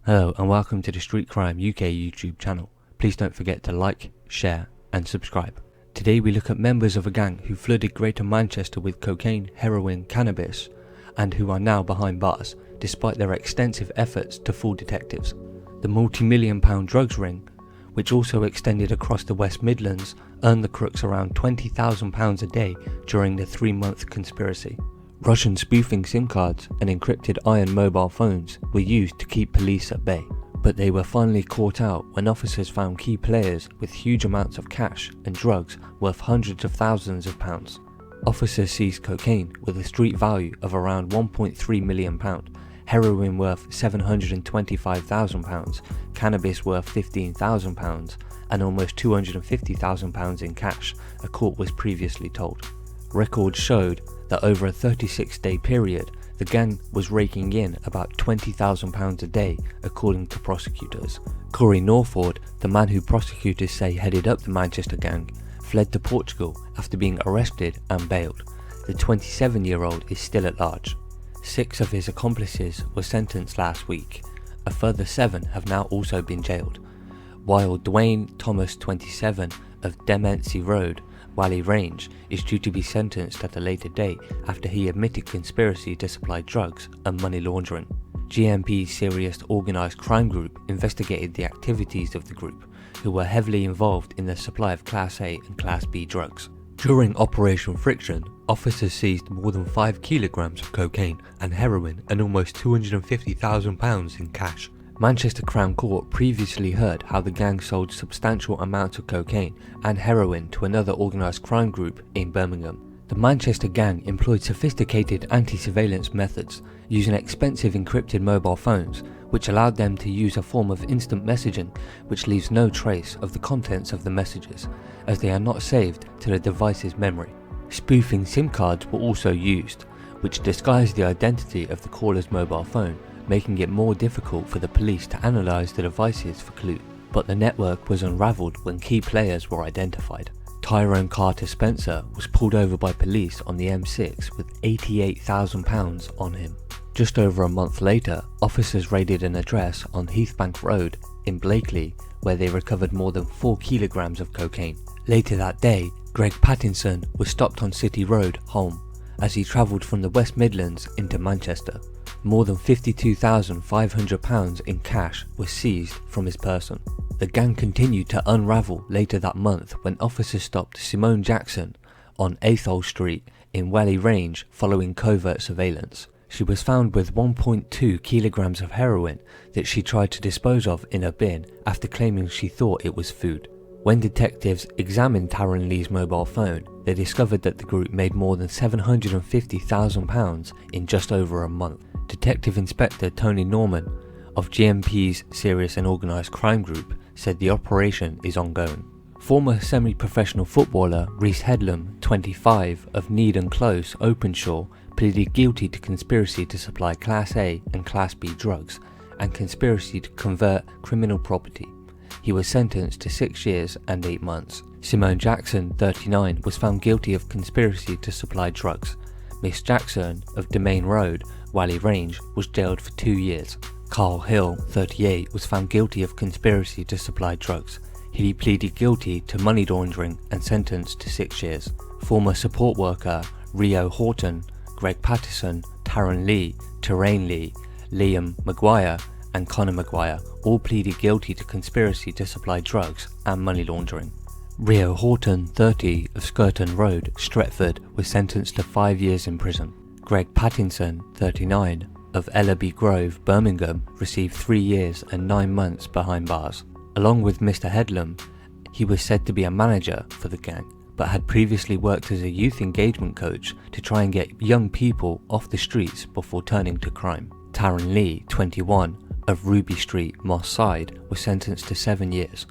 Hello and welcome to the Street Crime UK YouTube channel. Please don't forget to like, share and subscribe. Today we look at members of a gang who flooded Greater Manchester with cocaine, heroin, cannabis and who are now behind bars despite their extensive efforts to fool detectives. The multi-million-pound drugs ring, which also extended across the West Midlands, earned the crooks around £20,000 a day during the 3-month conspiracy. Russian spoofing SIM cards and encrypted iron mobile phones were used to keep police at bay, but they were finally caught out when officers found key players with huge amounts of cash and drugs worth hundreds of thousands of pounds. Officers seized cocaine with a street value of around £1.3 million, heroin worth £725,000, cannabis worth £15,000 and almost £250,000 in cash, a court was previously told. Records showed that over a 36-day period, the gang was raking in about £20,000 a day, according to prosecutors. Corey Norford, the man who prosecutors say headed up the Manchester gang, fled to Portugal after being arrested and bailed. The 27-year-old is still at large. 6 of his accomplices were sentenced last week. A further 7 have now also been jailed, while Dwayne Thomas, 27, of Dempsey Road, Whalley Range, is due to be sentenced at a later date after he admitted conspiracy to supply drugs and money laundering. GMP's Serious Organised Crime Group investigated the activities of the group, who were heavily involved in the supply of Class A and Class B drugs. During Operation Friction, officers seized more than 5 kilograms of cocaine and heroin and almost £250,000 in cash. Manchester Crown Court previously heard how the gang sold substantial amounts of cocaine and heroin to another organised crime group in Birmingham. The Manchester gang employed sophisticated anti-surveillance methods using expensive encrypted mobile phones, which allowed them to use a form of instant messaging which leaves no trace of the contents of the messages, as they are not saved to the device's memory. Spoofing SIM cards were also used, which disguised the identity of the caller's mobile phone, making it more difficult for the police to analyse the devices for clues. But the network was unravelled when key players were identified. Tyrone Carter Spencer was pulled over by police on the M6 with £88,000 on him. Just over a month later, officers raided an address on Heathbank Road in Blakely, where they recovered more than 4 kilograms of cocaine. Later that day, Greg Pattinson was stopped on City Road, Holme, as he travelled from the West Midlands into Manchester. More than £52,500 in cash was seized from his person. The gang continued to unravel later that month when officers stopped Simone Jackson on Athol Street in Whalley Range following covert surveillance. She was found with 1.2 kilograms of heroin that she tried to dispose of in a bin after claiming she thought it was food. When detectives examined Taryn Lee's mobile phone, they discovered that the group made more than £750,000 in just over a month. Detective Inspector Tony Norman of GMP's Serious and Organised Crime Group said the operation is ongoing. Former semi-professional footballer Reece Headlam, 25, of Needham Close, Openshaw, pleaded guilty to conspiracy to supply Class A and Class B drugs and conspiracy to convert criminal property. He was sentenced to 6 years and 8 months. Simone Jackson, 39, was found guilty of conspiracy to supply drugs. Miss Jackson of Domain Road, Whalley Range, was jailed for 2 years. Carl Hill, 38, was found guilty of conspiracy to supply drugs. He pleaded guilty to money laundering and sentenced to 6 years. Former support worker Rio Horton, Greg Patterson, Taryn Lee, Terrain Lee, Liam Maguire and Conor Maguire all pleaded guilty to conspiracy to supply drugs and money laundering. Rio Horton, 30, of Skirton Road, Stretford, was sentenced to 5 years in prison. Greg Pattinson, 39, of Ellaby Grove, Birmingham, received 3 years and 9 months behind bars. Along with Mr. Headlam, he was said to be a manager for the gang, but had previously worked as a youth engagement coach to try and get young people off the streets before turning to crime. Taryn Lee, 21, of Ruby Street, Moss Side, was sentenced to 7 years.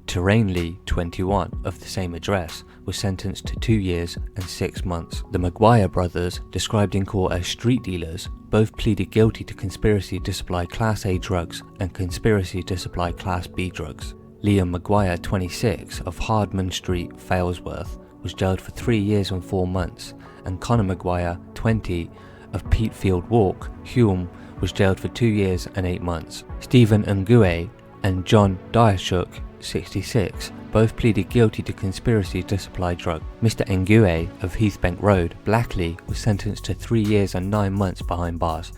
Terrain Lee, 21, of the same address, was sentenced to 2 years and 6 months. The Maguire brothers, described in court as street dealers, both pleaded guilty to conspiracy to supply Class A drugs and conspiracy to supply Class B drugs. Liam Maguire, 26, of Hardman Street, Failsworth, was jailed for 3 years and 4 months, and Conor Maguire, 20, of Peatfield Walk, Hulme, was jailed for 2 years and 8 months. Stephen Nguye and John Diashuk, 66, both pleaded guilty to conspiracy to supply drugs. Mr. Nguye of Heathbank Road, Blackley, was sentenced to 3 years and 9 months behind bars.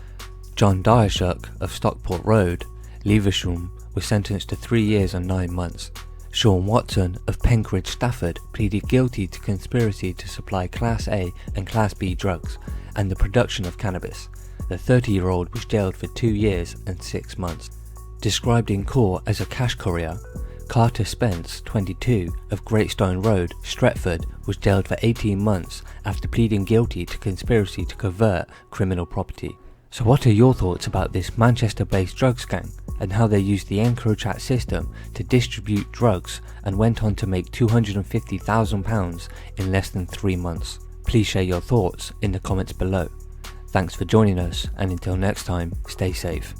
John Diashuk of Stockport Road, Leversham, was sentenced to 3 years and 9 months. Sean Watson of Penkridge, Stafford, pleaded guilty to conspiracy to supply Class A and Class B drugs and the production of cannabis. The 30-year-old was jailed for 2 years and 6 months. Described in court as a cash courier, Carter Spence, 22, of Greatstone Road, Stretford, was jailed for 18 months after pleading guilty to conspiracy to convert criminal property. So what are your thoughts about this Manchester-based drugs gang and how they used the Encrochat system to distribute drugs and went on to make £250,000 in less than 3 months? Please share your thoughts in the comments below. Thanks for joining us, and until next time, stay safe.